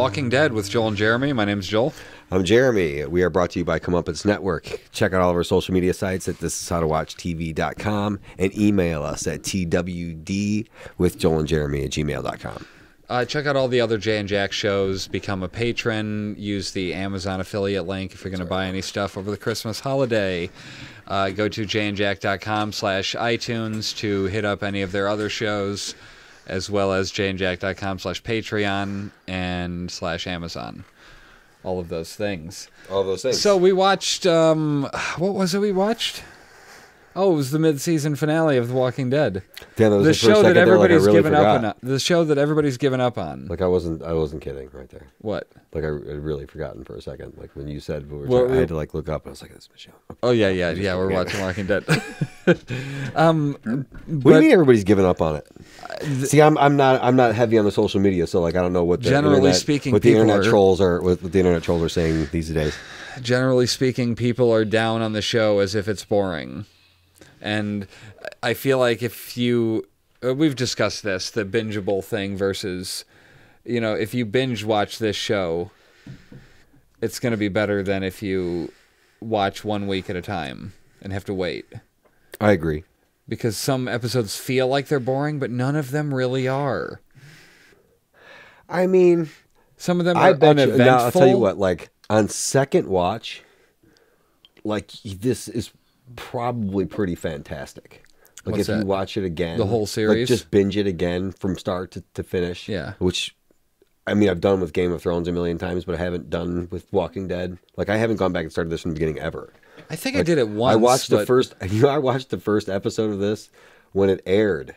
Walking Dead with Joel and Jeremy. My name's Joel. I'm Jeremy. We are brought to you by Comeuppance Network. Check out all of our social media sites at thisishowtowatchtv.com and email us at twdwithjoelandjeremy@gmail.com. Check out all the other Jay and Jack shows. Become a patron. Use the Amazon affiliate link if you're going to buy any stuff over the Christmas holiday. Go to jayandjack.com/iTunes to hit up any of their other shows, as well as jayandjack.com/Patreon and /Amazon. All of those things. All those things. So we watched, what was it we watched? Oh, it was the mid-season finale of The Walking Dead. Yeah, that was the show that everybody's given up on. The show that everybody's given up on. Like I wasn't kidding right there. What? Like I really forgotten for a second. Like when you said I had to like look up. And I was like, "This is Michelle." Okay. Oh yeah. We're watching Walking Dead. What do you mean everybody's given up on it? See, I'm not heavy on the social media, so like I don't know what the generally speaking, what the internet trolls are saying these days. Generally speaking, people are down on the show as if it's boring. And I feel like we've discussed this, the bingeable thing versus, if you binge watch this show, it's going to be better than if you watch 1 week at a time and have to wait. I agree. Because some episodes feel like they're boring, but none of them really are. I mean, some of them are uneventful. Now, I'll tell you what, like on second watch, like this is probably pretty fantastic. Like What's if that? you watch it again, the whole series, like just binge it again from start to finish. Yeah. Which, I mean, I've done with Game of Thrones a million times, but I haven't done with Walking Dead. Like I haven't gone back and started this from the beginning ever. I think I did it once. I watched the first. I watched the first episode of this when it aired.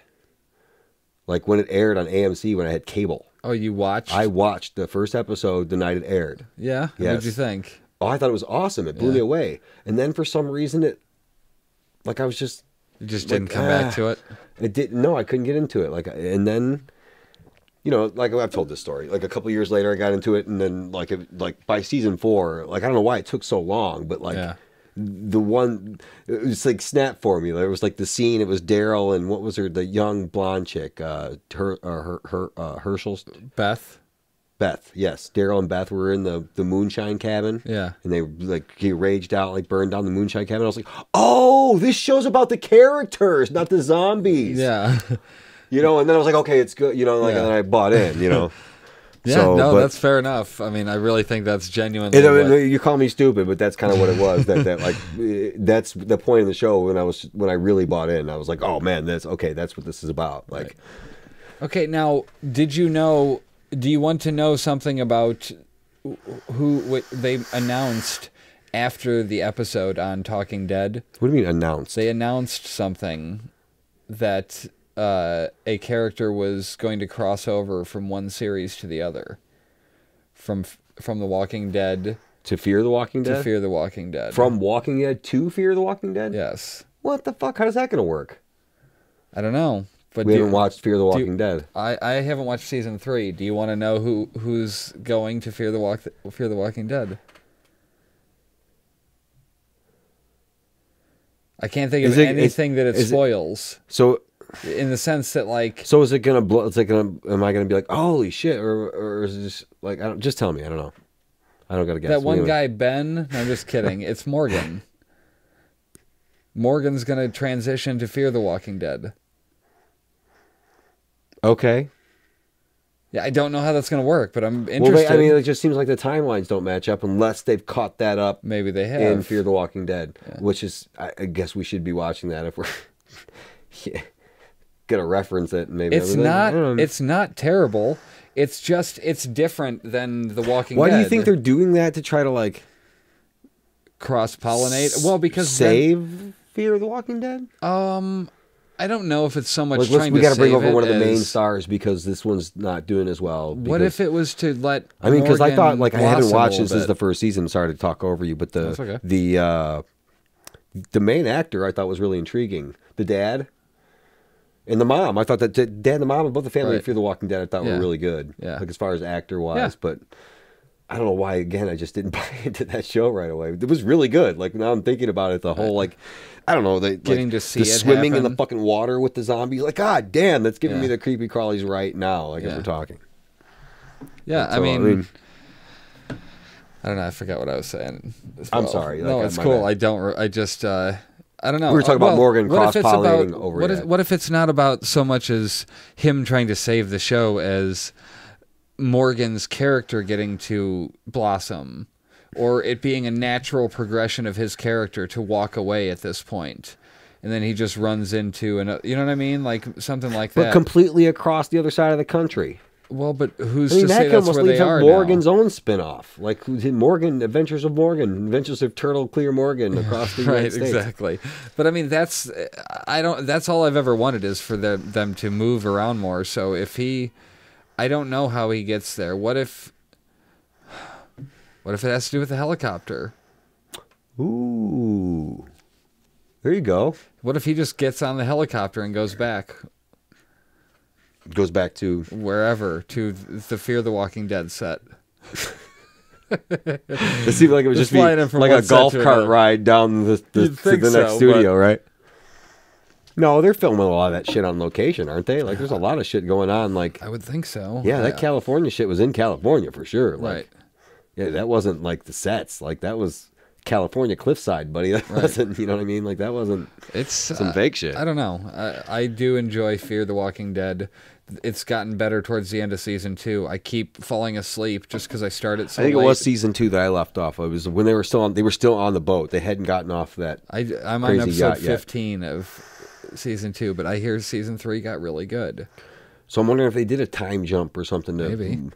Like when it aired on AMC when I had cable. Oh, you watched? I watched the first episode the night it aired. Yeah. Yes. What did you think? Oh, I thought it was awesome. It blew me away. And then for some reason it. Like I was just, you just didn't come back to it. It didn't. No, I couldn't get into it. Like, and then, like I've told this story. Like a couple years later, I got into it, and then like by season 4, like I don't know why it took so long, but like the one, it was like snap for me. There was like the scene. It was Daryl and what was the young blonde chick, Herschel's Beth, yes. Daryl and Beth were in the moonshine cabin. Yeah. And he raged out, like burned down the moonshine cabin. I was like, oh, this show's about the characters, not the zombies. Yeah. And then I was like, okay, it's good. And then I bought in, Yeah, so, that's fair enough. I mean, I really think that's genuinely you call me stupid, but that's kind of what it was. That's the point of the show when I really bought in. I was like, oh man, that's what this is about. Like, right. Okay, now, do you want to know something about what they announced after the episode on Talking Dead? What do you mean announced? They announced something that a character was going to cross over from one series to the other, from The Walking Dead to Fear the Walking Dead. To Fear the Walking Dead. From Walking Dead to Fear the Walking Dead. Yes. What the fuck? How's that going to work? I don't know. But we haven't watched Fear the Walking Dead. I haven't watched season 3. Do you want to know who's going to Fear the Walking Dead? I can't think of anything that it spoils. So, in the sense that so is it gonna blow? It's like am I gonna be like, holy shit, or is it just like just tell me? I don't know. I don't gotta guess. That one guy Ben. I'm just kidding. It's Morgan. Morgan's gonna transition to Fear the Walking Dead. Okay. Yeah, I don't know how that's going to work, but I'm interested. Well, it just seems like the timelines don't match up unless they've caught that up. Maybe they have. In Fear the Walking Dead, which is, I guess we should be watching that if we're going to reference it. Maybe it's not terrible. It's just, it's different than The Walking Dead. Why do you think they're doing that to try to like cross-pollinate? Well, because save Fear the Walking Dead? I don't know if it's so much trying to bring over one of the main stars because this one's not doing as well. What if it was to let? I mean, because I thought I hadn't watched this since the first season. Sorry to talk over you, but the main actor I thought was really intriguing. The dad and the mom. I thought that the dad and the mom and both the family of Fear the Walking Dead I thought were really good. Yeah. Like as far as actor wise, but I don't know why. Again, I just didn't buy into that show right away. It was really good. Like now I'm thinking about it, the whole I don't know, getting to see the swimming in the fucking water with the zombies. Like, god damn, that's giving me the creepy crawlies right now. Like as we're talking. Yeah, So, I mean, I don't know. I forgot what I was saying. I'm sorry. No, it's cool. I don't. I just. I don't know. We were talking about Morgan cross-pollinating over what if it's not about so much as him trying to save the show as Morgan's character getting to blossom, or it being a natural progression of his character to walk away at this point, and then he just runs into you know what I mean, like something like that, but completely across the other side of the country. Well, but who's to say that's where they are Morgan's now? own spin-off, like Morgan, Adventures of Morgan, Adventures of Turtle Clear Morgan across the United States. Exactly. But I mean, that's all I've ever wanted is for them to move around more. So if I don't know how he gets there. What if it has to do with the helicopter? Ooh, there you go. What if he just gets on the helicopter and goes back? Goes back to wherever, to the Fear the Walking Dead set. It seemed like it would just be like a golf cart ride down to the next studio, right? No, they're filming a lot of that shit on location, aren't they? Like, there's a lot of shit going on. Like, I would think so. Yeah, that California shit was in California for sure. Like, right. Yeah, that wasn't like the sets. Like, that was California cliffside, buddy. That wasn't, you know what I mean? Like, that wasn't some fake shit. I don't know. I do enjoy Fear the Walking Dead. It's gotten better towards the end of season 2. I keep falling asleep just because I started so late. I think it was season 2 that I left off. It was when they were still on the boat. They hadn't gotten off that. I'm on episode 15 of season 2, but I hear season 3 got really good. So I'm wondering if they did a time jump or something to maybe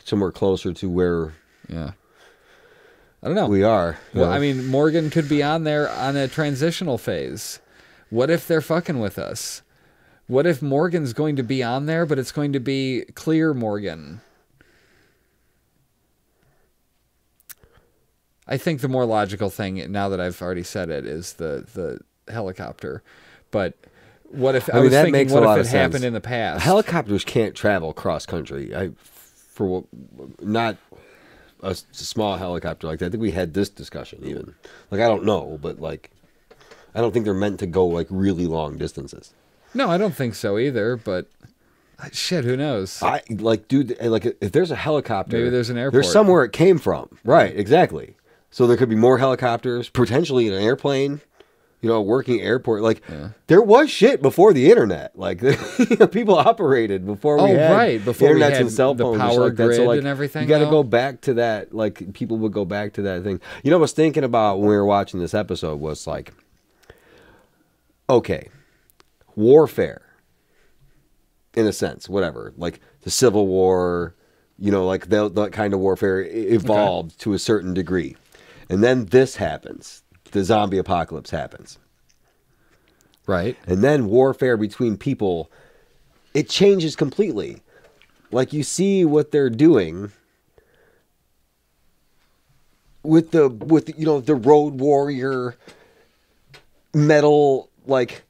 somewhere closer to where. Yeah. I don't know. We are. Well, I mean, Morgan could be on there on a transitional phase. What if they're fucking with us? What if Morgan's going to be on there, but it's going to be Clear Morgan? I think the more logical thing, now that I've already said it, is the helicopter. But what if I was thinking, what if it happened in the past? Helicopters can't travel cross country. Not a small helicopter like that. I think we had this discussion even. Like, I don't know, but like, I don't think they're meant to go like really long distances. No, I don't think so either, but shit, who knows? Dude, if there's a helicopter, maybe there's an airport. There's somewhere it came from. Right, exactly. So there could be more helicopters, potentially an airplane, a working airport. Like, there was shit before the internet. Like, people operated before we had before internets we had and cell phones, the power grid so, like, and everything. You got to go back to that. Like, people would go back to that thing. I was thinking about when we were watching this episode was like, okay, warfare, in a sense, whatever, like the Civil War, like that kind of warfare evolved to a certain degree. And then this happens. The zombie apocalypse happens. Right. And then warfare between people, it changes completely. Like, you see what they're doing with the road warrior metal, like,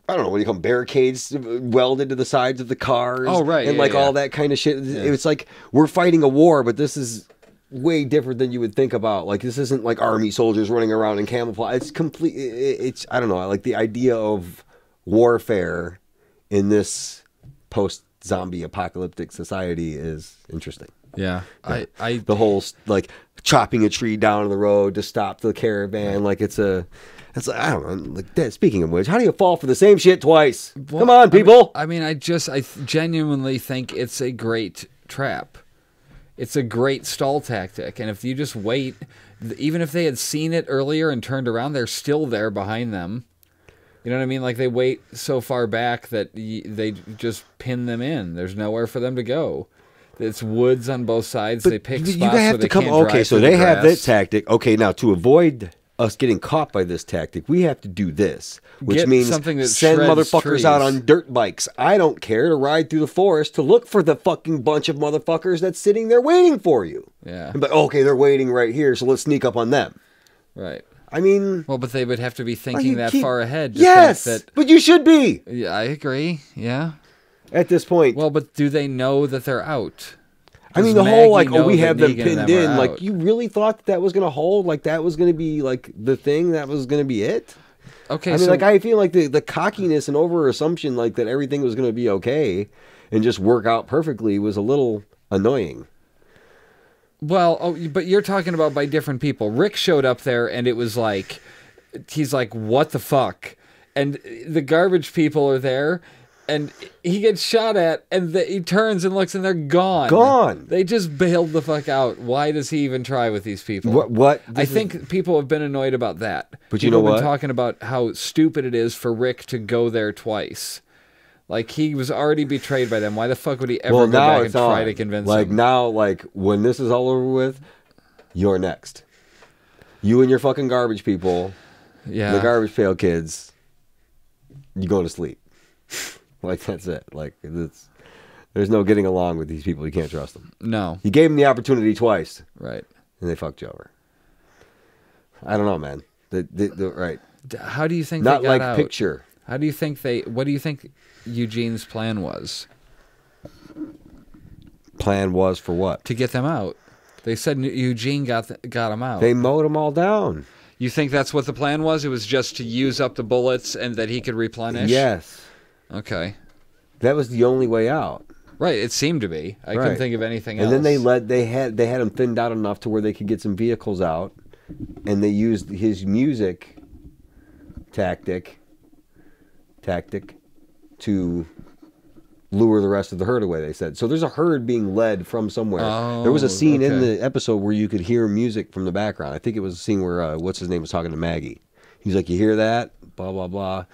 I don't know, what do you call them, barricades welded to the sides of the cars. Oh, right. And all that kind of shit. Yeah. It's like, we're fighting a war, but this is way different than you would think about. Like, this isn't like army soldiers running around in camouflage. It's complete. It's I don't know. I like the idea of warfare in this post-zombie apocalyptic society is interesting. Yeah. The whole, like, chopping a tree down the road to stop the caravan. Like, it's like, I don't know. Like, speaking of which, how do you fall for the same shit twice? Well, come on, people. I genuinely think it's a great trap. It's a great stall tactic. And if you just wait, even if they had seen it earlier and turned around, they're still there behind them. You know what I mean? Like, they wait so far back that they just pin them in. There's nowhere for them to go. It's woods on both sides. But they pick spots where they can't drive. Okay, so they have that tactic. Okay, now to avoid us getting caught by this tactic, we have to do this, which means send motherfuckers out on dirt bikes. I don't care to ride through the forest to look for the fucking bunch of motherfuckers that's sitting there waiting for you. Yeah. But okay, they're waiting right here, so let's sneak up on them. Right. I mean, well, but they would have to be thinking that far ahead. Yes, but you should be. Yeah, I agree. Yeah. At this point. Well, but do they know that they're out? I mean, the whole, like, we have them pinned in. Like, you really thought that was going to hold? Like, that was going to be, like, the thing? That was going to be it? Okay, I mean, like, I feel like the cockiness and over-assumption, like, that everything was going to be okay and just work out perfectly was a little annoying. Well, but you're talking about by different people. Rick showed up there, and it was like, he's like, what the fuck? And the garbage people are there, and he gets shot at, and he turns and looks, and they're gone. Gone. They just bailed the fuck out. Why does he even try with these people? What? I think people have been annoyed about that. But you know what? People have been talking about how stupid it is for Rick to go there twice. Like, he was already betrayed by them. Why the fuck would he ever go back and try to convince them? Like, now, like, when this is all over with, you're next. You and your fucking garbage people, the garbage pail kids, you go to sleep. Like, that's it. Like, there's no getting along with these people. You can't trust them. No. You gave them the opportunity twice. Right. And they fucked you over. I don't know, man. Right. How do you think Not they got like out? picture. How do you think what do you think Eugene's plan was? Plan was for what? To get them out. They said Eugene got them out. They mowed them all down. You think that's what the plan was? It was just to use up the bullets and that he could replenish? Yes. Okay. That was the only way out. Right, it seemed to be. I couldn't think of anything else. And then they had them thinned out enough to where they could get some vehicles out, and they used his music tactic to lure the rest of the herd away, they said. So there's a herd being led from somewhere. Oh, there was a scene in the episode where you could hear music from the background. I think it was a scene where, what's his name, was talking to Maggie. He's like, you hear that? Blah, blah, blah.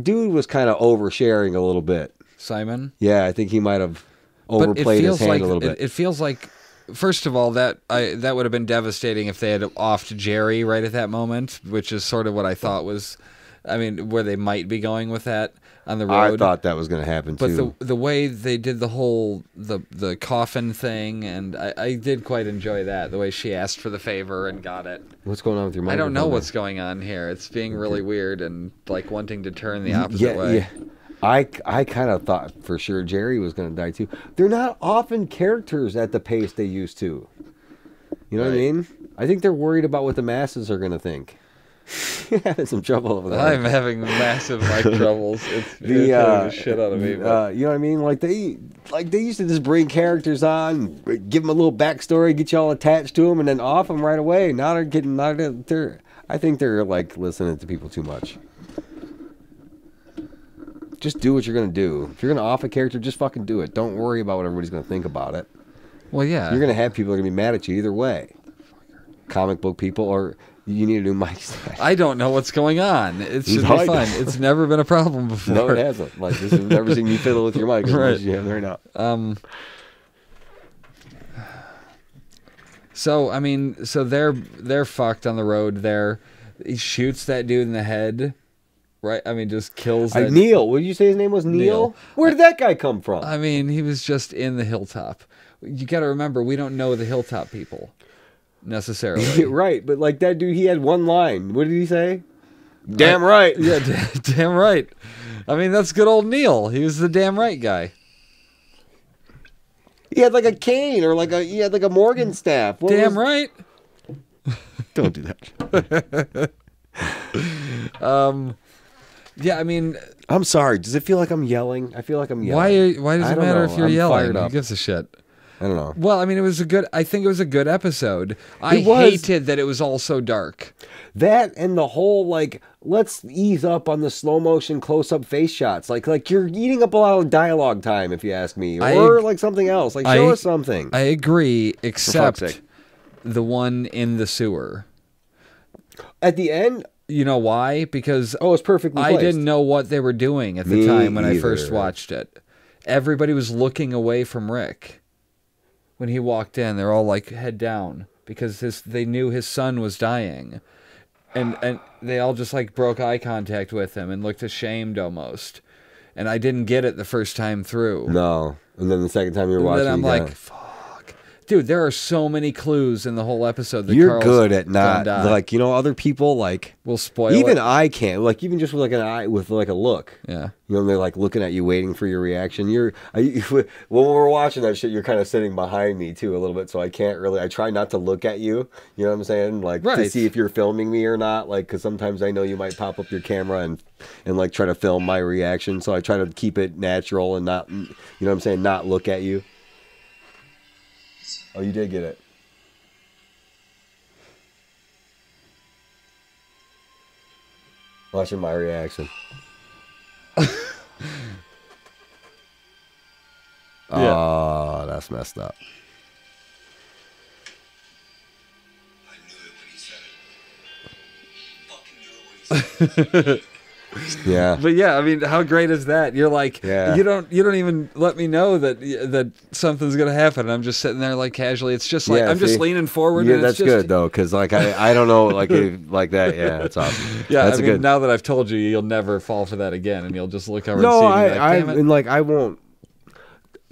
Dude was kind of oversharing a little bit. Simon? Yeah, I think he might have overplayed his hand a little bit. It feels like, first of all, that would have been devastating if they had offed Jerry right at that moment, which is sort of what I thought was, I mean, where they might be going with that on the road. I thought that was going to happen too. But the way they did the whole the coffin thing, and I did quite enjoy that. The way she asked for the favor and got it. What's going on with your microphone? I don't know what's going on here. It's being really weird and like wanting to turn the opposite way. Yeah. I kind of thought for sure Jerry was going to die too. They're not often characters at the pace they used to. You know what I mean? I think they're worried about what the masses are going to think. You're having some trouble over there. I'm having massive mic troubles. It's the shit out of me. You know what I mean? Like they used to just bring characters on, give them a little backstory, get you all attached to them, and then off them right away. Now they're getting I think they're like listening to people too much. Just do what you're going to do. If you're going to off a character, just fucking do it. Don't worry about what everybody's going to think about it. Well, yeah. You're going to have people that are going to be mad at you either way. Comic book people, or you need a new mic stand. I don't know what's going on. It should be fun. It's never been a problem before. No, it hasn't. Like, this has never seen you fiddle with your mic as much as you have right now. So, I mean, they're fucked on the road there. He shoots that dude in the head. Right, I mean, just kills that. Neil. What did you say his name was? Neil? Where did that guy come from? I mean, he was just in the Hilltop. You got to remember, we don't know the Hilltop people necessarily. Right, but like that dude, he had one line. What did he say? Damn right. Yeah, damn right. I mean, that's good old Neil. He was the damn right guy. He had like a cane or he had like a Morgan staff. Right. Don't do that. Yeah, I mean, I'm sorry. Does it feel like I'm yelling? I feel like I'm yelling. Why does it matter if you're yelling? Who gives a shit? I don't know. Well, I mean, I think it was a good episode. I hated that it was all so dark. That and the whole, like, let's ease up on the slow motion close up face shots. Like you're eating up a lot of dialogue time, if you ask me. Or like something else. Like, show us something. I agree, except the one in the sewer. At the end? You know why? Because it's perfectly placed. I didn't know what they were doing at the time when I first watched it. Everybody was looking away from Rick. When he walked in, they're all like head down because they knew his son was dying. And they all just like broke eye contact with him and looked ashamed almost. And I didn't get it the first time through. No. And then the second time you were watching, then I'm like, fuck. Dude, there are so many clues in the whole episode that You're Carl's good at not, gonna die. like, other people, like... Will spoil even it. I can't. Like, even just with, like, an eye, with, like, a look. Yeah. And they're, like, looking at you, waiting for your reaction. When we're watching that shit, you're kind of sitting behind me, too, a little bit, so I can't really... I try not to look at you, you know what I'm saying? Like, to see if you're filming me or not, like, because sometimes I know you might pop up your camera and, like, try to film my reaction, so I try to keep it natural and not, you know what I'm saying, not look at you. Oh, you did get it. Watching my reaction. Oh, that's messed up. I knew it when he said it. Fucking knew it when he said it. Yeah. But yeah, I mean, how great is that? You're like, Yeah. you don't even let me know that something's gonna happen. I'm just sitting there like casually. It's just like I'm just leaning forward. Yeah, and that's it's just, good though, because like I don't know, like like that. Yeah, that's awesome. Yeah, that's I mean, good. now that I've told you, you'll never fall for that again, and you'll just look over No, and see. and like I won't.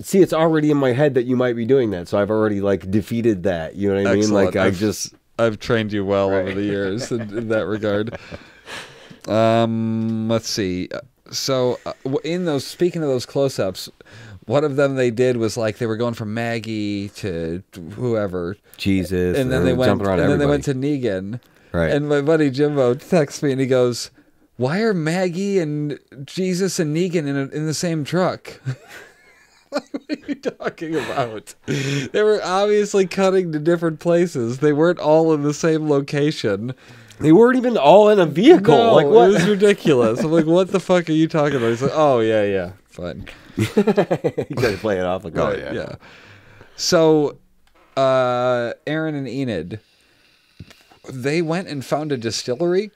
See, it's already in my head that you might be doing that, so I've already like defeated that. You know what I mean? Excellent. Like I've trained you well over the years in that regard. Let's see. So, speaking of those close-ups, one of them they did was like they were going from Maggie to whoever, Jesus, and then they went, jumping around and then they everybody. went to Negan, Right. And my buddy Jimbo texts me and he goes, "Why are Maggie and Jesus and Negan in the same truck?" What are you talking about? They were obviously cutting to different places. They weren't all in the same location. They weren't even all in a vehicle. No, like what? It was ridiculous. I'm like, what the fuck are you talking about? He's like, oh yeah, fine. You gotta play it off like, oh yeah. So, Aaron and Enid, they went and found a distillery.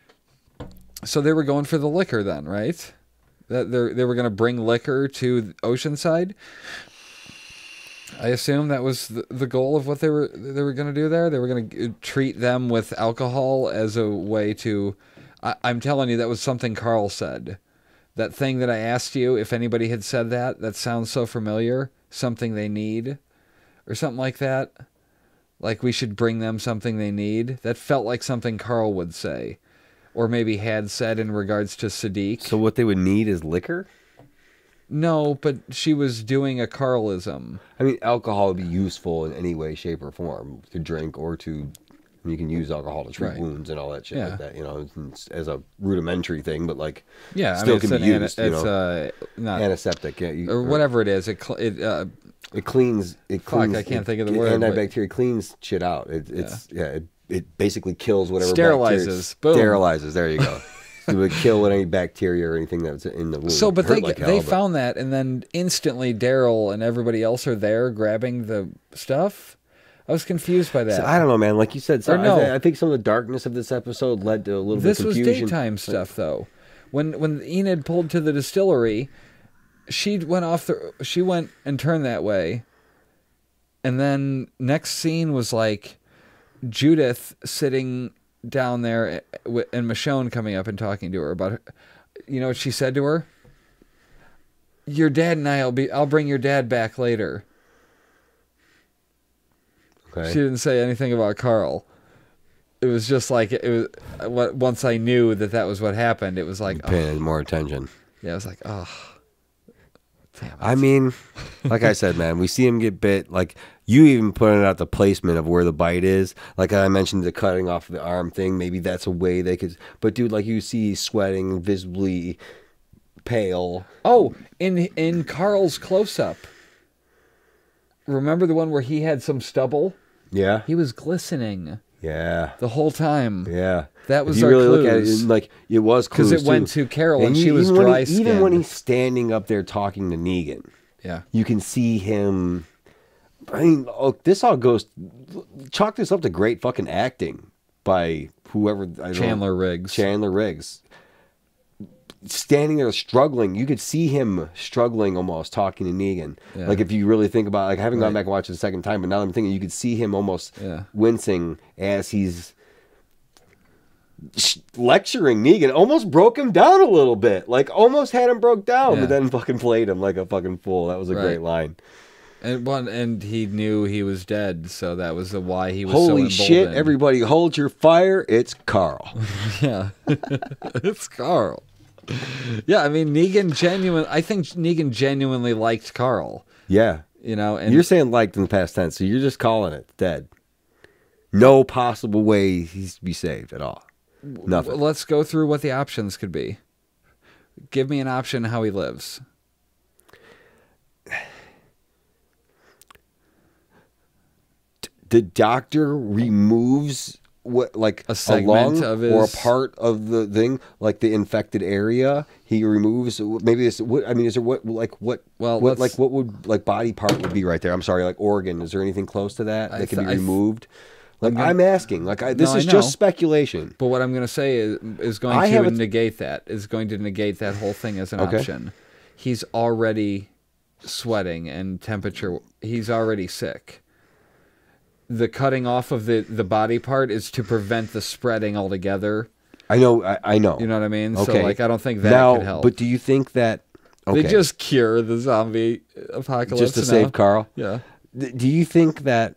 So they were going for the liquor then, right? That they were going to bring liquor to Oceanside. I assume that was the goal of what they were going to do there. They were going to treat them with alcohol as a way to... I'm telling you, that was something Carl said. That thing that I asked you, if anybody had said that sounds so familiar. Something they need. Or something like that. Like we should bring them something they need. That felt like something Carl would say. Or maybe had said in regards to Sadiq. So what they would need is liquor? No, but she was doing a Carlism. I mean, alcohol would be useful in any way, shape, or form to drink or to... You can use alcohol to treat wounds and all that shit like that, you know, as a rudimentary thing, but like, still can be used, not antiseptic, or whatever it is. It cleans. It cleans. I can't think of the word. Antibacterial cleans shit out. It basically kills whatever sterilizes. Boom. Sterilizes. There you go. It would kill any bacteria or anything that's in the wound. So, but they found that, and then instantly Daryl and everybody else are there grabbing the stuff. I was confused by that. So, I don't know, man. Like you said, no. I think some of the darknent of this episode led to a little bit of confusion. This was daytime stuff, though. When Enid pulled to the distillery, she went and turned that way, and then next scene was like Judith sitting down there and Michonne coming up and talking to her about her. You know what she said to her? Your dad and I'll bring your dad back later. Okay. She didn't say anything about Carl. It was just like once I knew that was what happened, it was like paying more attention. Yeah, I was like, oh, damn it. I mean, like I said, man, we see him get bit. Like you even pointed out the placement of where the bite is. Like I mentioned, the cutting off the arm thing. Maybe that's a way they could. But dude, like you see, he's sweating, visibly pale. Oh, in Carl's close up. Remember the one where he had some stubble? Yeah. He was glistening. Yeah. The whole time. Yeah. That was if you our really clues. look at it, like it was clues because it went to Carol and she was dry skinned. Even when he's standing up there talking to Negan, yeah, you can see him. I mean, this all goes. Chalk this up to great fucking acting by whoever. Chandler Riggs. Chandler Riggs. Standing there struggling, you could see him struggling almost talking to Negan. Yeah. Like if you really think about, like I haven't gone back and watched it a second time, but now I'm thinking you could see him almost wincing as he's lecturing Negan. Almost broke him down a little bit, like almost had him broke down, but then fucking played him like a fucking fool. That was a great line. And he knew he was dead, so that was why he was Holy so shit, emboldened. everybody hold your fire. It's Carl. Yeah. It's Carl. Yeah, I mean, I think Negan genuinely liked Carl. Yeah. You know, and You're saying liked in the past tense, so you're just calling it dead. No possible way he's to be saved at all. Nothing. let's go through what the options could be. Give me an option how he lives. The doctor removes what, like A segment lung of his... or a part of the thing, like the infected area. He removes. Maybe this. What I mean is there what like what? Well, what like what would like body part would be right there? I'm sorry, like organ. Is there anything close to that that can be removed? Like I'm asking. Like this is just speculation. But what I'm going to say is going to negate that. Is going to negate that whole thing as an option. He's already sweating and temperature. He's already sick. The cutting off of the body part is to prevent the spreading altogether. I know. I know. You know what I mean? Okay. So, like, I don't think that could help. But do you think that... Okay. They just cure the zombie apocalypse just to save Carl? Yeah. Do you think that...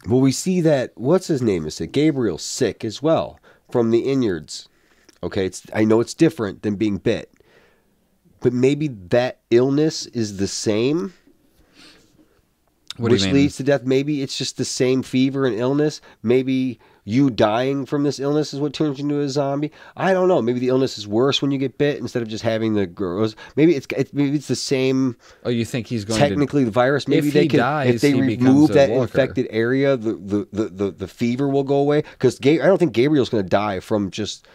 Well, we see that... What's his name is sick? Gabriel's sick as well from the innards. Okay, I know it's different than being bit. But maybe that illness is the same... Which leads to death. Maybe it's just the same fever and illness. Maybe you dying from this illness is what turns you into a zombie. I don't know. Maybe the illness is worse when you get bit instead of just having the gross. Maybe it's the same. Oh, you think he's going technically the virus? Maybe if they remove that infected area, the fever will go away. Because I don't think Gabriel's going to die from just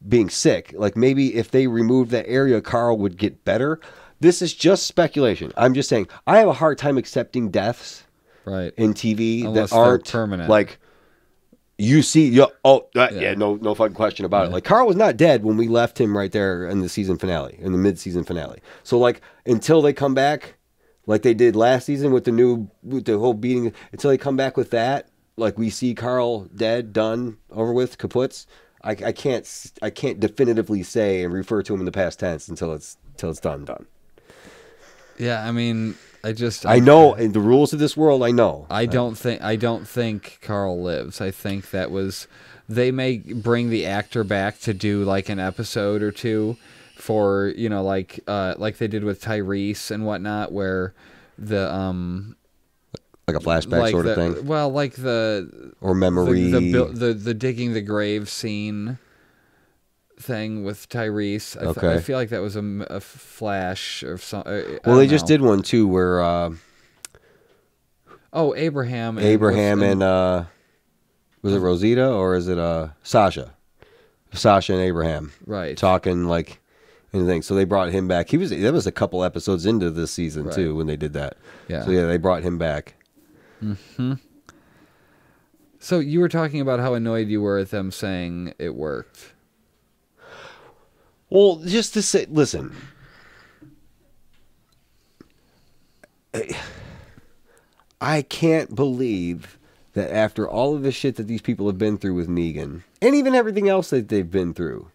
being sick. Like maybe if they remove that area, Carl would get better. This is just speculation. I'm just saying I have a hard time accepting deaths in TV unless that aren't permanent. Like you see, no fucking question about it. Like Carl was not dead when we left him right there in the season finale, in the mid-season finale. So like until they come back, like they did last season with the whole beating, until they come back with that, like we see Carl dead, done, over with, kaputs. I can't definitively say and refer to him in the past tense until it's done. Yeah, I mean, I know in the rules of this world. I know. I don't think Carl lives. I think that was they may bring the actor back to do like an episode or two for like they did with Tyrese and whatnot, where the like a flashback like sort of thing. Well, like the or memory the digging the grave scene thing with Tyrese. I feel like that was a flash or something. Well, they just did one too where Abraham and was it Rosita or is it Sasha and Abraham talking like anything. So they brought him back. That was a couple episodes into this season too when they did that. So they brought him back. So you were talking about how annoyed you were at them saying it worked. Well, just to say, listen, I can't believe that after all of the shit that these people have been through with Negan, and even everything else that they've been through,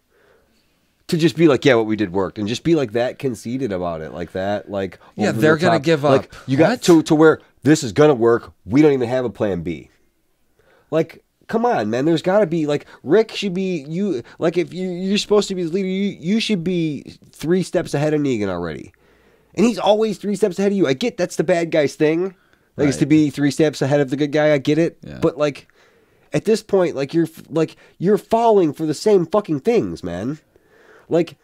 to just be like, yeah, what we did worked, and just be like that conceited about it, like that, like they're gonna give up. Like you got to where this is gonna work. We don't even have a plan B. Like. Come on, man. There's got to be, like, Rick should be, like, if you're supposed to be the leader, you should be 3 steps ahead of Negan already. And he's always 3 steps ahead of you. I get that's the bad guy's thing. Like, it's to be 3 steps ahead of the good guy. I get it. Yeah. But, like, at this point, you're falling for the same fucking things, man. Like,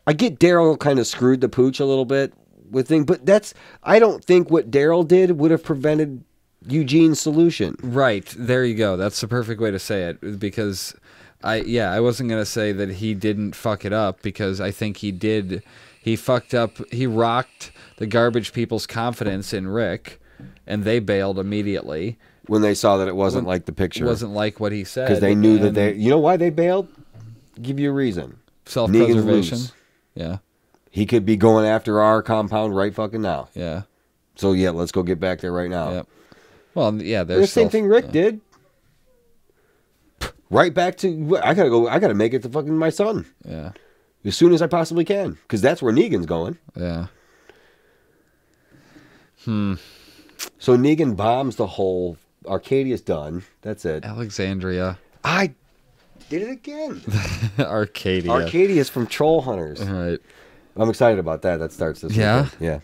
I get Daryl kind of screwed the pooch a little bit with things, but I don't think what Daryl did would have prevented Eugene's solution. Right. There you go. That's the perfect way to say it, because I wasn't going to say that he didn't fuck it up, because I think he did. He fucked up. He rocked the garbage people's confidence in Rick, and they bailed immediately. When they saw that it wasn't like the picture. It wasn't like what he said. Because they knew that you know why they bailed? Give you a reason. Self-preservation. Yeah. He could be going after our compound right fucking now. Yeah. So yeah, let's go get back there right now. Yep. Well, yeah, there's the same thing Rick did. Right back to I gotta make it to fucking my son. Yeah. As soon as I possibly can, because that's where Negan's going. Yeah. So Negan bombs the whole. Arcadia's done. That's it. Alexandria. I did it again. Arcadia. Arcadia's from Troll Hunters. All right. I'm excited about that. That starts this weekend. Yeah.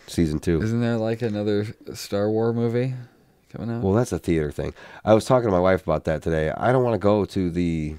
Season 2. Isn't there like another Star Wars movie coming out? Well, that's a theater thing. I was talking to my wife about that today. I don't want to go to the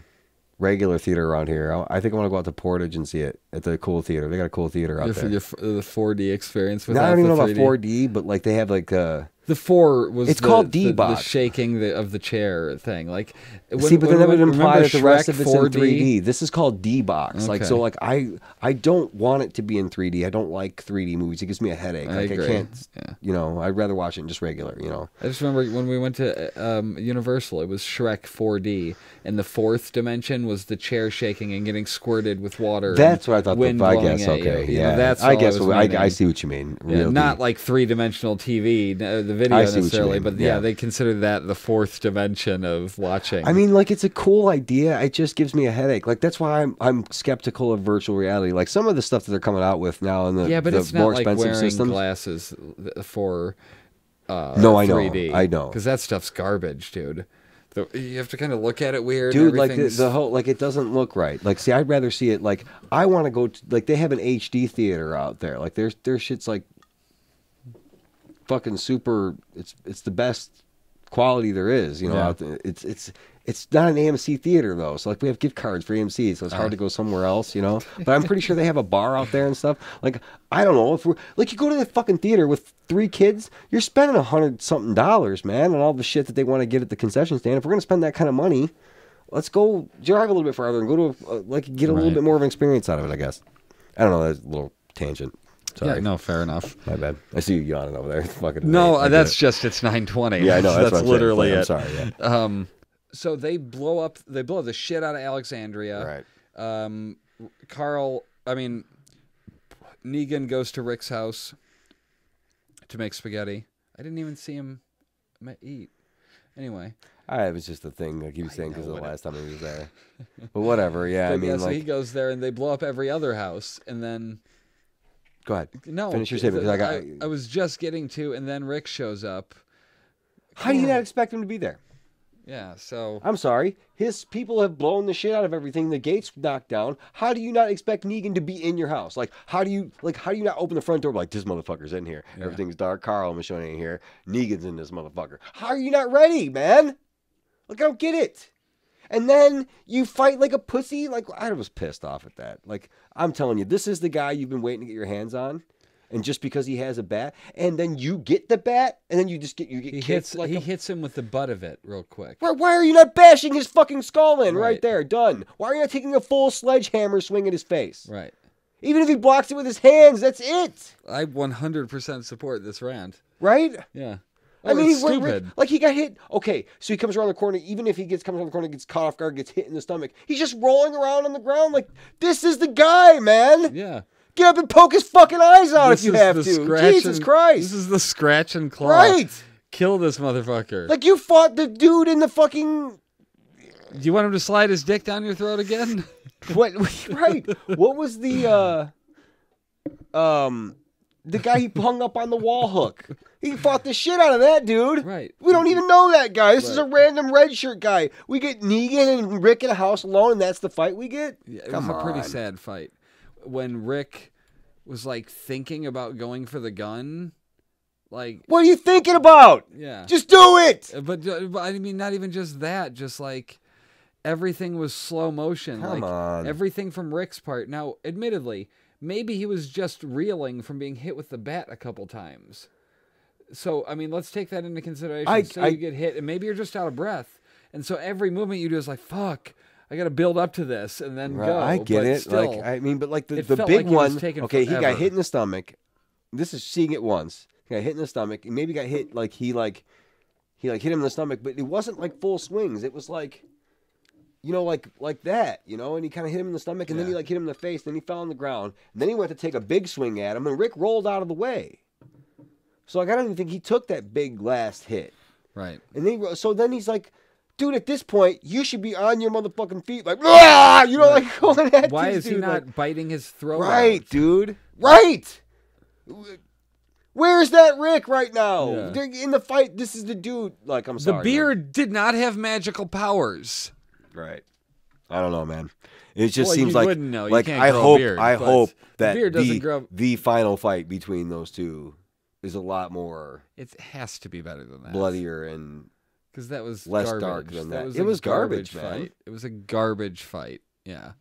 regular theater around here. I think I want to go out to Portage and see it at the cool theater. They got a cool theater out there. The 4D experience with I don't even know about 4D, but like they have like the 4 was it's called the D-Box. shaking of the chair thing. Like see, but then that would imply that the rest Shrek of it's 4D? in 3D. This is called D-Box. Okay. Like so, like I don't want it to be in 3D. I don't like 3D movies. It gives me a headache. I Like agree. I can't. Yeah. You know, I'd rather watch it in just regular. You know. I just remember when we went to Universal, it was Shrek 4D, and the 4th dimension was the chair shaking and getting squirted with water. That's what I thought. Wind I blowing guess at you. okay. You know, Yeah. that's I all guess was I meaning. see what you mean. Yeah, Real not deep. like 3-dimensional TV, the video I see what you necessarily, mean. but Yeah. they consider that the 4th dimension of watching. I mean, like it's a cool idea. It just gives me a headache. Like that's why I'm skeptical of virtual reality. Like some of the stuff that they're coming out with now in the yeah, but the it's more not like expensive wearing systems. glasses for No, I know. 3D. I know. Because that stuff's garbage, dude. You have to kind of look at it weird. Dude, and like everything's- the whole like it doesn't look right. Like, see, I'd rather see it. Like, I want to go to, like they have an HD theater out there. Like, their shit's like fucking super. It's the best quality there is. You know, Yeah. out there. It's not an AMC theater though. So like we have gift cards for AMC, so it's hard to go somewhere else. You know, but I'm pretty sure they have a bar out there and stuff. Like, I don't know if we're like you go to the fucking theater with 3 kids, you're spending $100-something, man, on all the shit that they want to get at the concession stand. If we're gonna spend that kind of money, let's go drive a little bit farther and go to like get a little Right. bit more of an experience out of it. I guess. I don't know. That's a little tangent. Sorry. Yeah, no, fair enough. My bad. I see you yawning over there. Fucking No, I get that's it. just it's 9:20. Yeah, I know. That's, what I'm saying. literally I'm it. sorry. Yeah. So they blow the shit out of Alexandria. Right. Negan goes to Rick's house to make spaghetti. I didn't even see him eat. Anyway. It was just a thing like he was saying because of the know, last time he was there. But whatever. Yeah, I But mean, yeah, so like, he goes there and they blow up every other house, and then go ahead. no, Finish your statement, 'cause I was just getting to, and then Rick shows up. How do you not expect him to be there? Yeah, so I'm sorry. His people have blown the shit out of everything. The gates knocked down. How do you not expect Negan to be in your house? Like, how do you not open the front door like this motherfucker's in here? Yeah. Everything's dark. Carl and Michonne ain't here. Negan's in this motherfucker. How are you not ready, man? Like, I don't get it. And then you fight like a pussy. Like, I was pissed off at that. Like, I'm telling you, this is the guy you've been waiting to get your hands on. And just because he has a bat, and then you get the bat, and then you get he kicked like hits him with the butt of it real quick. Why are you not bashing his fucking skull in right Right. there? Done. Why are you not taking a full sledgehammer swing at his face? Right. Even if he blocks it with his hands, that's it. I 100% support this rant. Right? Yeah. I mean, it's stupid. like he got hit. Okay, so he comes around the corner. Even if he comes around the corner, gets caught off guard, gets hit in the stomach, he's just rolling around on the ground. Like, this is the guy, man. Yeah. Get up and poke his fucking eyes out This if you is have the to. scratch Jesus and- Christ. This is the scratch and claw. Right. Kill this motherfucker. Like, you fought the dude in the fucking... Do you want him to slide his dick down your throat again? What? Right. What was the guy he hung up on the wall hook? He fought the shit out of that dude. Right. We don't even know that guy. This is a Right. random red shirt guy. We get Negan and Rick in a house alone, and that's the fight we get? Yeah, it Come was a pretty on. sad fight. When Rick was like thinking about going for the gun, like What are you thinking about? yeah. Just do it. But I mean, not even just that. Just like everything was slow motion. Come like on. everything from Rick's part. Now, admittedly, maybe he was just reeling from being hit with the bat a couple times. So I mean, let's take that into consideration. You get hit, and maybe you're just out of breath, and so every movement you do is like, "Fuck, I got to build up to this," and then go. I get But it. Still, like, I mean, but like the it felt big like he was one. taking Okay, he got forever. hit in the stomach. This is seeing it once. He got hit in the stomach. He maybe got hit like he hit him in the stomach, but it wasn't like full swings. It was like, you know, like that, you know, and he kind of hit him in the stomach, and then he Yeah. like hit him in the face, then he fell on the ground, and then he went to take a big swing at him, and Rick rolled out of the way. So like I don't even think he took that big last hit. right. And then he's like, dude, at this point, you should be on your motherfucking feet, like, "Ah!" You know, like going at Why this is he dude, not like, biting his throat? right, out? dude, right? Where's that Rick right now? Yeah. They're in the fight. This is the dude. Like, I'm sorry. The beard did not have magical powers. Right. I don't know, man. It just Well, seems you like wouldn't know. You like can't I grow a hope beard, I but hope that beard doesn't grow. the final fight between those two is a lot more It has to be better than that. bloodier and Because that was less garbage. dark than that. Was It a was garbage, man. fight. It was a garbage fight. Yeah.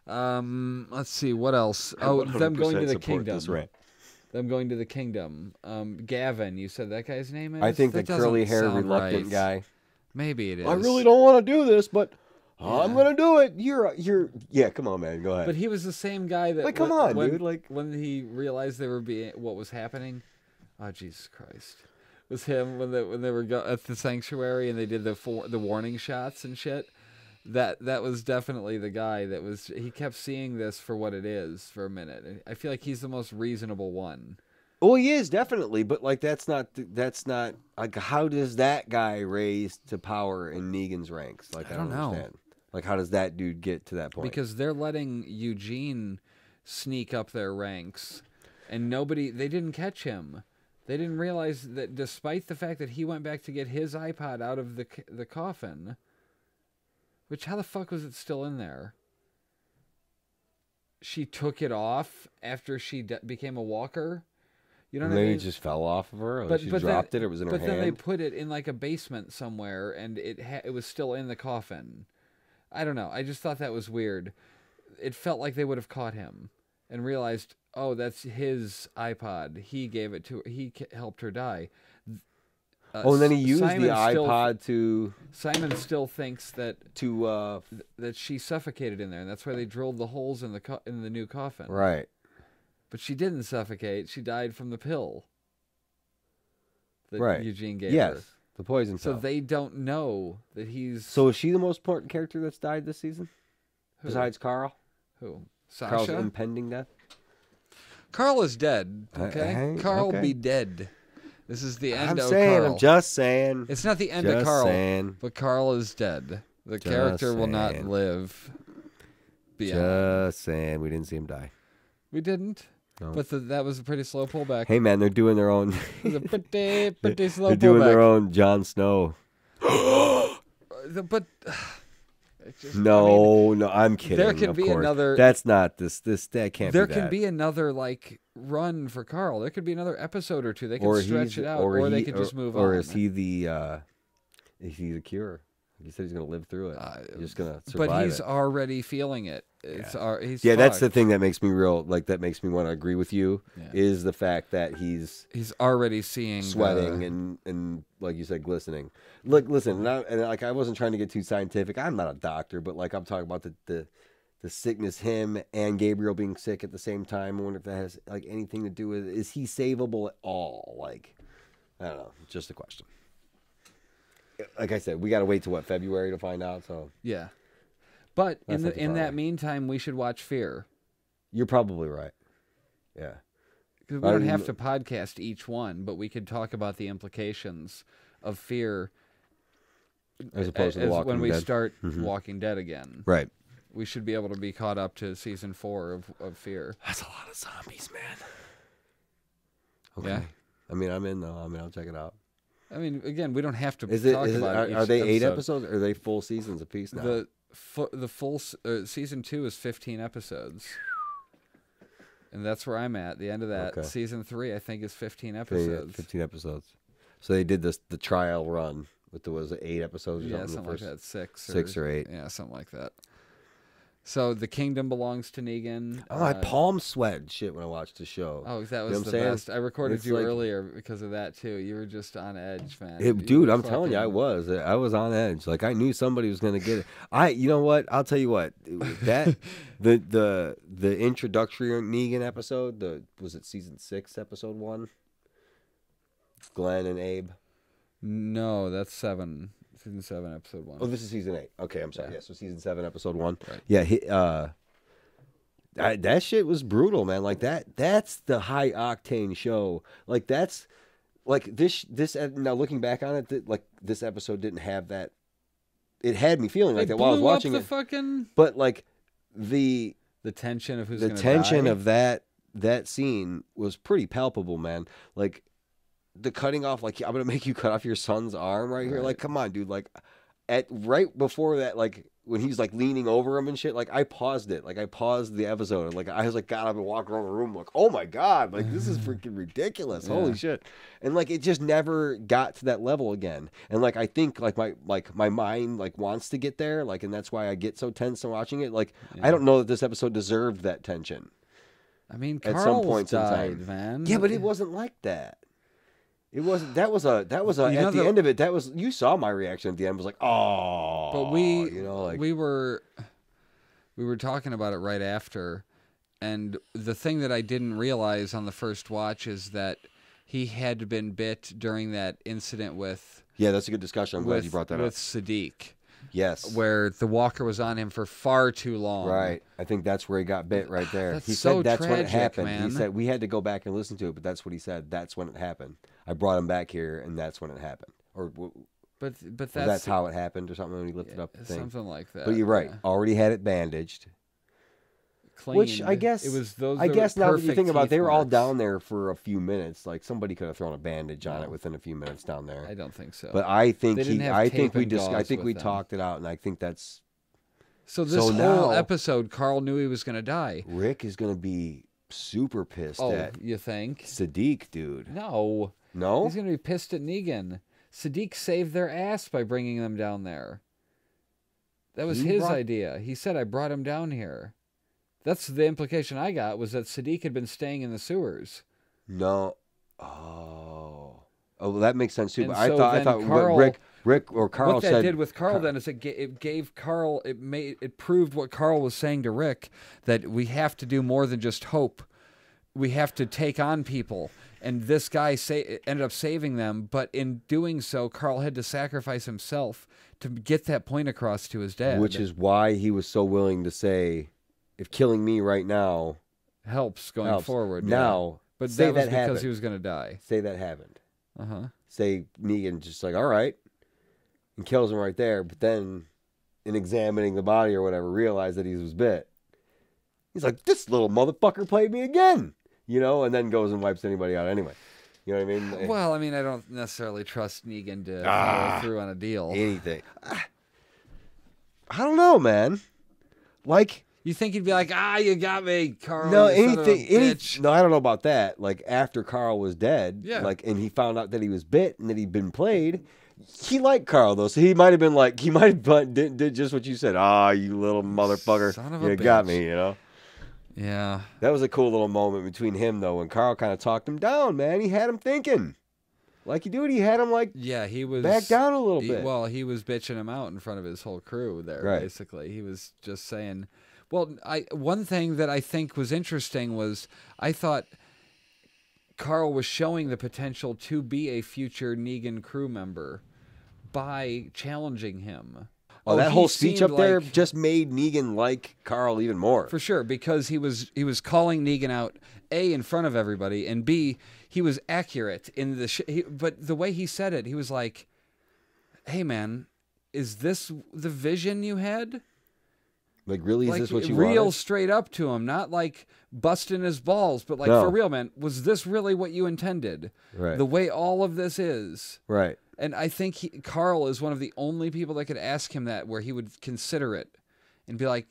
Let's see what else. Oh, them going to the 100% support kingdom. this rant. Them going to the kingdom. Gavin, you said that guy's name is. I think the That doesn't curly hair sound reluctant right. guy. Maybe it is. I really don't want to do this, but I'm Yeah. gonna do it. You're yeah. Come on, man. Go ahead. But he was the same guy that. Like, come on, when, dude, like- when he realized they were being what was happening. Oh Jesus Christ! It was him when they were at the sanctuary and they did the warning shots and shit. That was definitely the guy that was. He kept seeing this for what it is for a minute. I feel like he's the most reasonable one. Oh, he is definitely, but like that's not like how does that guy raise to power in Negan's ranks? Like I don't know. understand. Like how does that dude get to that point? Because they're letting Eugene sneak up their ranks, and they didn't catch him. They didn't realize that despite the fact that he went back to get his iPod out of the coffin, which how the fuck was it still in there? She took it off after she became a walker. You know what I maybe mean? it just fell off of her, or But she then- dropped it, or it was in her But hand. then they put it in like a basement somewhere, and it was still in the coffin. I don't know. I just thought that was weird. It felt like they would have caught him and realized, oh, that's his iPod. He gave it to her. He helped her die. Oh, and then he used Simon the iPod to Simon still thinks that that she suffocated in there, and that's why they drilled the holes in the new coffin. right. But she didn't suffocate. She died from the pill that Right. Eugene gave Yes, her. the poison So pill. they don't know that he's... So is she the most important character that's died this season, Who? besides Carl? Who? Carl's Sasha? impending death. Carl is dead, okay? Hey, Carl okay. be dead. This is the end I'm of saying. Carl. I'm just saying. It's not the end of just Carl, saying. but Carl is dead. The Just character will not saying. live beyond. Just saying. We didn't see him die. We didn't, No. but that was a pretty slow pullback. Hey man, they're doing their own. It was a pretty slow They're doing pullback. their own Jon Snow. But it just, No, no, I'm kidding. there can of be course. another- That's not this. That can't. there be can that. be another like run for Carl. There could be another episode or two. They can or stretch he's- it out, or they he- could just move or on. is he the? Is he the cure? He said he's going to live through it. He's just going to survive but he's it. already feeling it. It's he's Yeah, that's the fucked. thing that makes me that makes me want to agree with you Yeah. is the fact that he's He's already seeing sweating and like you said, glistening. Look, listen, and like I wasn't trying to get too scientific. I'm not a doctor, but like I'm talking about the sickness, him and Gabriel being sick at the same time. I wonder if that has like anything to do with is he savable at all? Like I don't know, just a question. Like I said, we got to wait till what February to find out. So Yeah, but That's not too in far that away. meantime, we should watch Fear. you're probably right. Yeah. 'Cause we don't have to podcast each one, but we could talk about the implications of Fear As opposed to the Walking when we Dead. start Walking Dead again. Right. We should be able to be caught up to season 4 of Fear. That's a lot of zombies, man. Yeah. I mean, I'm in though. I mean, I'll check it out. I mean, again, we don't have to Is it? talk about Are each they 8 episode. episodes? Or are they full seasons apiece now? The full season 2 is 15 episodes. And that's where I'm at. The end of that. Okay. Season 3, I think, is 15 15 episodes. 15 episodes. So they did the trial run with was it 8 episodes or Yeah, something? something like that. 6. 6 or 8. Yeah, something like that. So the kingdom belongs to Negan. Oh, I palm sweat and shit when I watched the show. Oh, that You know was what I'm the saying? best. I recorded It's you like- earlier because of that too. You were just on edge, man. Dude, were I'm telling you, I was on edge. Like I knew somebody was gonna get it. You know what? I'll tell you what. That the introductory Negan episode. Was it season 6, episode 1? Glenn and Abe. No, that's 7. Season 7, episode 1. Oh, this is season 8. Okay, I'm sorry. Yeah. Yeah, so season 7, episode 1. Right. Yeah, that shit was brutal, man. Like that's the high octane show. Like that's like this now looking back on it, like this episode didn't have that. It had me feeling like They that while I was blew up watching the it. fucking But like the tension of who's the gonna tension die. of that that scene was pretty palpable, man. Like the cutting off, like I'm gonna make you cut off your son's arm right here. Like, come on, dude. Like at right before that, like when he's like leaning over him and shit. Like I paused it. Like I paused the episode. Like I was like, got up and walked around the room. Like, oh my god, like this is freaking ridiculous. Holy shit. And like it just never got to that level again. And like I think like my mind like wants to get there. Like, and that's why I get so tense in watching it. Like I don't know that this episode deserved that tension. I mean, At Carl's some points died, in time, man. Yeah, but it wasn't like that. It wasn't. That was a. You know at the end of it, that was. You saw my reaction at the end. Was like, oh. But we, you know, like we were talking about it right after, and the thing that I didn't realize on the first watch is that he had been bit during that incident with. Yeah, that's a good discussion. I'm glad you brought that with up. Sadiq. Yes. Where the walker was on him for far too long. Right. I think that's where he got bit right there. That's He so said that's when it tragic, happened. man. He said we had to go back and listen to it, but that's what he said. That's when it happened. I brought him back here, and that's when it happened. Or But that's how it happened, or something when he lifted up the thing. Something like that. But you're right. Yeah. Already had it bandaged. Cleaned. Which I guess it was those. I guess now that you perfect think about it, teeth they were all marks. down there for a few minutes. Like somebody could have thrown a bandage on it within a few minutes down there. I don't think so. But I think They didn't have I tape think we and just I gauze think with we them. talked it out, and I think that's So this So whole now- episode, Carl knew he was going to die. Rick is gonna be super pissed Oh, at you think? Sadiq, dude. No. No, He's going to be pissed at Negan. Sadiq saved their ass by bringing them down there. That was He his brought- idea. He said, I brought him down here. That's the implication I got, was that Sadiq had been staying in the sewers. no. Oh, well, that makes sense too. And But I so thought then what Carl- Rick or Carl what that said did with Carl then is it gave Carl, it proved what Carl was saying to Rick, that we have to do more than just hope. We have to take on people. And this guy ended up saving them, but in doing so, Carl had to sacrifice himself to get that point across to his dad. which is why he was so willing to say, if killing me right now helps going helps, forward. now, yeah. But say that was that because happened. he was going to die. Say that happened. Uh-huh. Say Negan just like, all right, and kills him right there. But then, in examining the body or whatever, realized that he was bit. He's like, this little motherfucker played me again, you know, and then goes and wipes anybody out anyway. You know what I mean? Well, I mean, I don't necessarily trust Negan to follow through on a deal. Anything. I don't know, man. Like, You think he'd be like, you got me, Carl. no, you son of a bitch." No, I don't know about that. Like after Carl was dead, Yeah. like, and he found out that he was bit and that he'd been played. He liked Carl though, so he might have been like, he might have did just what you said. You little motherfucker, Son of a you got bitch. me. You know, Yeah. that was a cool little moment between him though, when Carl kind of talked him down. Man, he had him thinking, like you do it. He had him like Yeah, he was back down a little bit. Well, he was bitching him out in front of his whole crew there. Right. Basically, he was just saying. Well, one thing that I think was interesting was I thought Carl was showing the potential to be a future Negan crew member by challenging him. that he whole speech seemed up there like- just made Negan like Carl even more. For sure, because he was calling Negan out, A, in front of everybody, and B, he was accurate in the but the way he said it, he was like, "Hey man, is this the vision you had?" Like, really, is Like this what you real wanted? straight up to him, not like busting his balls, but like No. for real, man, was this really what you intended? Right. The way all of this is. Right. And I think Carl is one of the only people that could ask him that, where he would consider it and be like,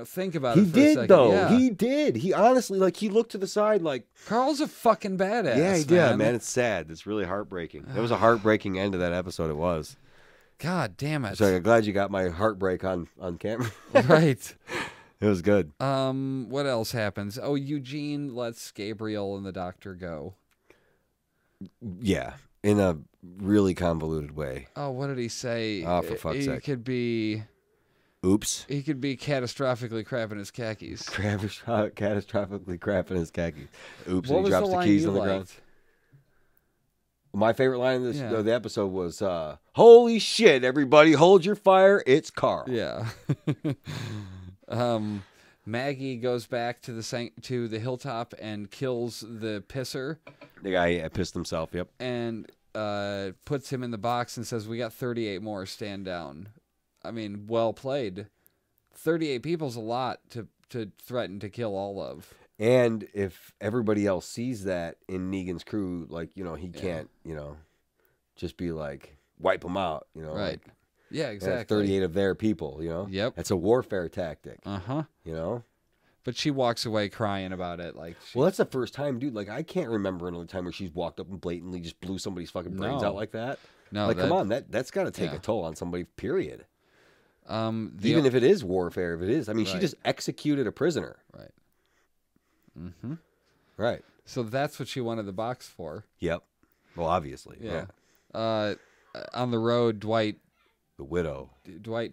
think about He it for a did second. though. Yeah. He did. He honestly, like, he looked to the side, like, Carl's a fucking badass. yeah, he did, man. man. It's sad. It's really heartbreaking. It was a heartbreaking end to that episode. It was. God damn it. So I'm glad you got my heartbreak on camera. Right. It was good. What else happens? Oh, Eugene lets Gabriel and the doctor go. Yeah, in a really convoluted way. Oh, what did he say? Oh, for fuck's sake. Oops. He could be catastrophically crapping his khakis. Catastrophically crapping his khakis. Oops. What And he was drops the the line keys you on the ground. liked? My favorite line of Yeah. the episode was, "Holy shit! Everybody, hold your fire! It's Carl." Yeah. Maggie goes back to the hilltop and kills the pisser The guy pissed himself. Yep. and puts him in the box and says, "We got 38 more. Stand down." I mean, well played. 38 people's a lot to threaten to kill all of. And if everybody else sees that in Negan's crew, like, he can't, just be like, wipe them out, Right. Like, Yeah, that's exactly. 38 of their people, Yep. That's a warfare tactic, Uh-huh. But she walks away crying about it. Like, well, that's the first time, dude. Like, I can't remember another time where she's walked up and blatantly just blew somebody's fucking brains out like that. No, like, come on, that's got to take a toll on somebody, period. Even if it is warfare, if it is. I mean, she Right. just executed a prisoner. Right. Mm-hmm. Right. So that's what she wanted the box for. Yep. Well, obviously. Yeah. On the road, Dwight The widow.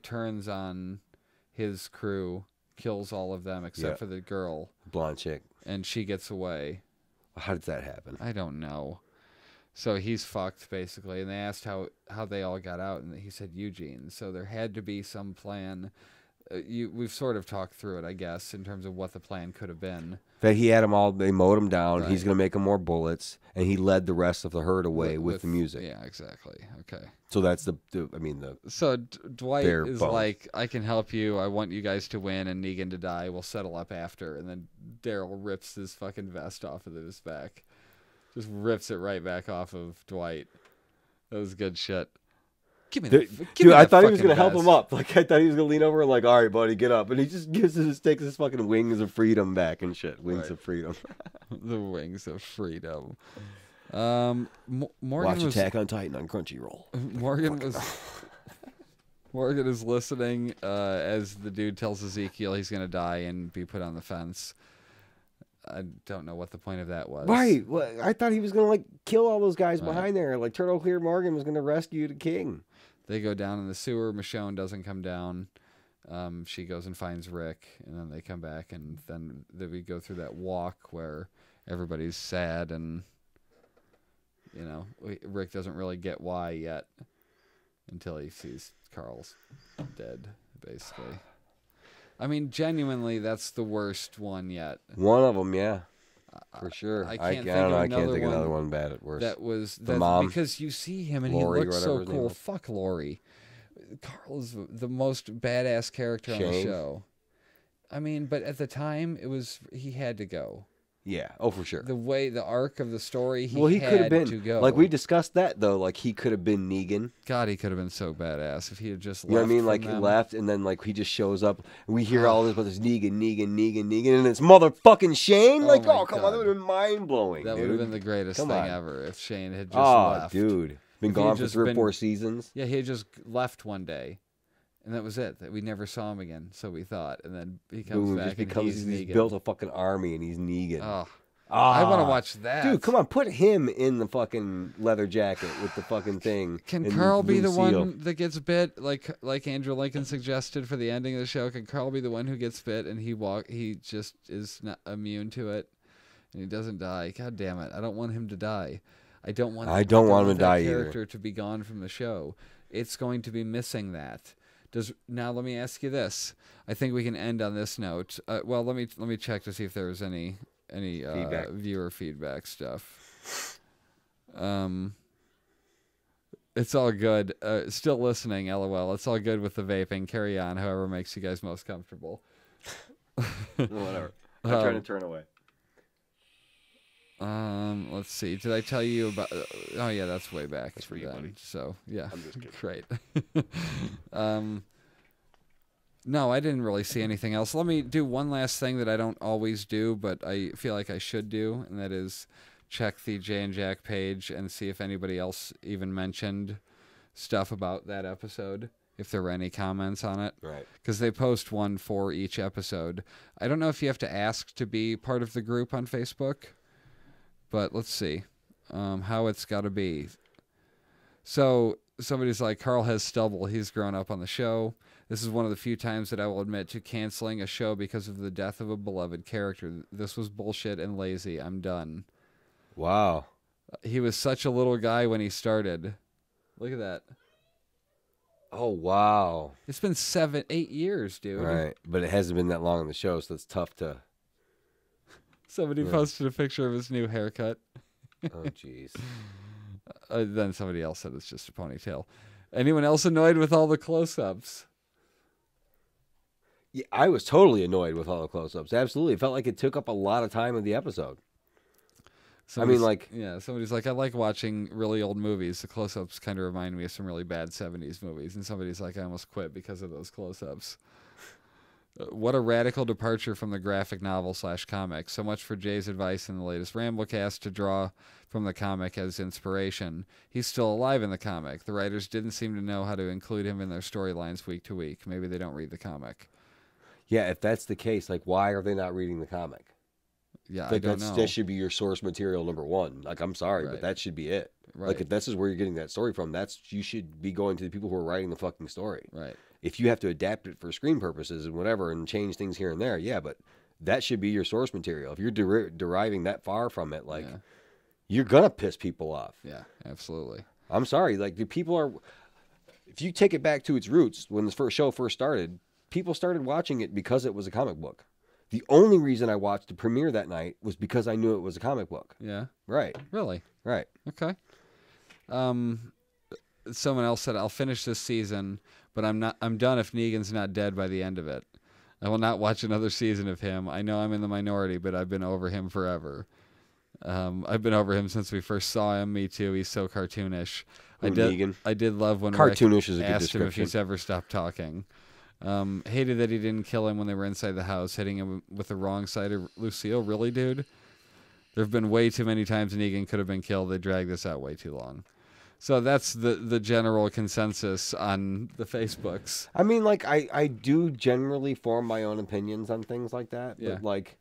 turns on his crew, kills all of them except for the girl, Blonde chick. and she gets away. How did that happen? I don't know. So he's fucked, basically. And they asked how they all got out, and he said Eugene. So there had to be some plan. We've sort of talked through it, I guess, in terms of what the plan could have been. That he had them all, they mowed them down. Right. He's going to make them more bullets, and he led the rest of the herd away with the music. Yeah, exactly. Okay. So that's the So Dwight bare is bones. like, I can help you. I want you guys to win and Negan to die. We'll settle up after. And then Daryl rips his fucking vest off of his back. Just rips it right back off of Dwight. That was good shit. Give me that. Dude, I thought he was going to help him up. Like, I thought he was going to lean over and like, all right, buddy, get up. And he just takes his fucking wings of freedom back and shit. Wings of freedom. The wings of freedom. Morgan Watch was, Attack on Titan on Crunchyroll. Morgan is listening as the dude tells Ezekiel he's going to die and be put on the fence. I don't know what the point of that was. Right. Well, I thought he was going to like kill all those guys behind there. Like Turtle Clear Morgan was going to rescue the king. They go down in the sewer. Michonne doesn't come down. She goes and finds Rick, and then they come back, and then we go through that walk where everybody's sad, and Rick doesn't really get why yet until he sees Carl's dead, basically. I mean, genuinely, that's the worst one yet. One of them, yeah. For sure. I I can't don't know. I can't think of one another one bad at worst. That's mom. because you see him and Lori, he looks so whatever his name cool. was. Fuck Lori. Carl is the most badass character on the Shane? show. I mean, but at the time, he had to go. Yeah. Oh, for sure. The arc of the story, he could have had been to go. like we discussed that though. Like he could have been Negan. God, he could have been so badass if he had just left. You know what I mean? from Like them. he left, and then like he just shows up. And we hear all this, but there's Negan, and it's motherfucking Shane. Like, my come on, God. that would have been mind blowing. That would have been the greatest Come thing on. ever if Shane had just Oh, left. dude, been If he had gone for just 3 or been- 4 seasons. Yeah, he had just left one day. And that was it. That we never saw him again, so we thought. And then he comes Boom, back just and becomes he's he's Negan. built a fucking army, and he's Negan. Oh, I want to watch that. Dude, come on, put him in the fucking leather jacket with the fucking thing. Can and Carl be the Lucille. one that gets bit, like Andrew Lincoln suggested for the ending of the show? Can Carl be the one who gets bit and he just is not immune to it, and he doesn't die? God damn it! I don't want him to die. I don't want want him to that die either. character to be gone from the show. It's going to be missing that. Now let me ask you this. I think we can end on this note. Well, let me check to see if there was any Feedback. viewer feedback stuff. It's all good. Still listening, LOL. It's all good with the vaping. Carry on, however makes you guys most comfortable. Whatever. I'm trying to turn away. Let's see. Did I tell you about? Oh yeah, that's way back. That's for you, then. buddy. So yeah, I'm just kidding. great. No, I didn't really see anything else. Let me do one last thing that I don't always do, but I feel like I should do, and that is check the Jay and Jack page and see if anybody else even mentioned stuff about that episode, if there were any comments on it. Right. Because they post one for each episode. I don't know if you have to ask to be part of the group on Facebook, but let's see how it's got to be. So somebody's like, Carl has stubble. He's grown up on the show. This is one of the few times that I will admit to canceling a show because of the death of a beloved character. This was bullshit and lazy. I'm done. Wow. He was such a little guy when he started. Look at that. Oh, wow. It's been 8 years, dude. Right. But it hasn't been that long on the show, so it's tough to... Somebody posted a picture of his new haircut. Oh, jeez. Then somebody else said it's just a ponytail. Anyone else annoyed with all the close-ups? Yeah, I was totally annoyed with all the close-ups. Absolutely. It felt like it took up a lot of time of the episode. Somebody's like, I like watching really old movies. The close-ups kind of remind me of some really bad 70s movies. And somebody's like, I almost quit because of those close-ups. What a radical departure from the graphic novel / comic. So much for Jay's advice in the latest Ramblecast to draw from the comic as inspiration. He's still alive in the comic. The writers didn't seem to know how to include him in their storylines week to week. Maybe they don't read the comic. Yeah, if that's the case, like, why are they not reading the comic? Yeah, Like, I don't know. That should be your source material number one. Like, I'm sorry, but that should be it. Right. Like, if this is where you're getting that story from, you should be going to the people who are writing the fucking story. Right. If you have to adapt it for screen purposes and whatever and change things here and there, yeah, but that should be your source material. If you're deriving that far from it, like, you're going to piss people off. Yeah, absolutely. I'm sorry. Like, the people are... If you take it back to its roots, when the show first started, people started watching it because it was a comic book. The only reason I watched the premiere that night was because I knew it was a comic book. Yeah. Right. Really? Right. Okay. Someone else said, I'll finish this season, but I'm done if Negan's not dead by the end of it. I will not watch another season of him. I know I'm in the minority, but I've been over him forever. I've been over him since we first saw him. Me too. He's so cartoonish. Negan. I did love when cartoonish Rick is a good asked him if description. he's ever stopped talking. Hated that he didn't kill him when they were inside the house, hitting him with the wrong side of Lucille. Really, dude? There have been way too many times Negan could have been killed. They dragged this out way too long. So that's the general consensus on the Facebooks. I mean, like, I do generally form my own opinions on things like that. Yeah. But, like,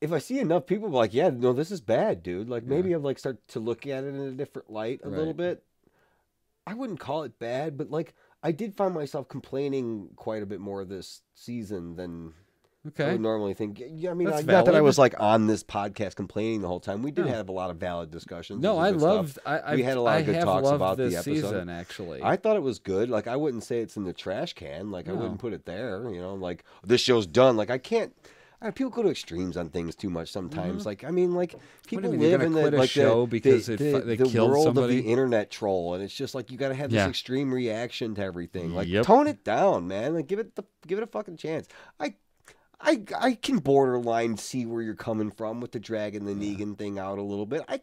if I see enough people like, yeah, no, this is bad, dude. Like, maybe I'll, like, start to look at it in a different light a little bit. I wouldn't call it bad, but, like, I did find myself complaining quite a bit more this season than I would normally think. Yeah, I mean, That's not that I valid. was like on this podcast complaining the whole time. We did have a lot of valid discussions. No, I loved. We had a lot of good talks about this the episode. season. Actually, I thought it was good. Like, I wouldn't say it's in the trash can. Like, I wouldn't put it there. You know, like, this show's done. Like, I can't. People go to extremes on things too much sometimes. Like, I mean, like, people What do you mean, live in you're gonna the quit a like show the, because the, they the killed world somebody? of the internet troll, and it's just like you got to have this Yeah. extreme reaction to everything. Like, Yep. tone it down, man. Like, give it a fucking chance. I can borderline see where you're coming from with the dragging the Negan thing out a little bit. I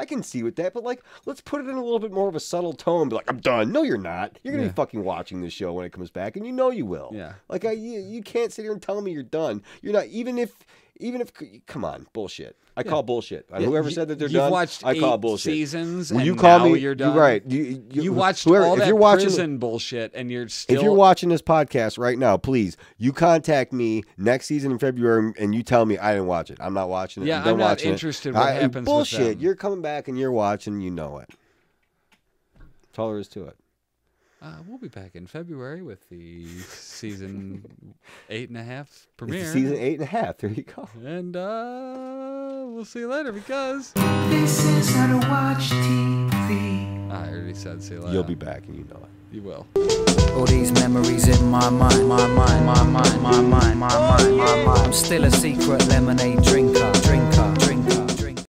can see with that, but, like, let's put it in a little bit more of a subtle tone. Be like, I'm done. No, you're not. You're gonna be fucking watching this show when it comes back, and you know you will. Yeah. Like, you can't sit here and tell me you're done. You're not. Even if come on, bullshit. I call bullshit. Whoever said that they're You've done, watched I call 8 bullshit. seasons, When and you call now me, you're done. You're right. You watched whoever, all if that you're watching, prison bullshit, and you're still. If you're watching this podcast right now, please, you contact me next season in February, and you tell me I didn't watch it. I'm not watching it. Yeah, I'm done I'm not watching interested it. what happens bullshit. with them. You're coming back and you're watching. You know it. That's all there is to it. We'll be back in February with the season 8.5 premiere. It's season 8.5. There you go. And we'll see you later because This is how to watch TV. I already said see you later. You'll be back, and you know it. You will. All these memories in my mind, my mind, my mind, my mind, my mind, my mind. I'm still a secret lemonade drinker.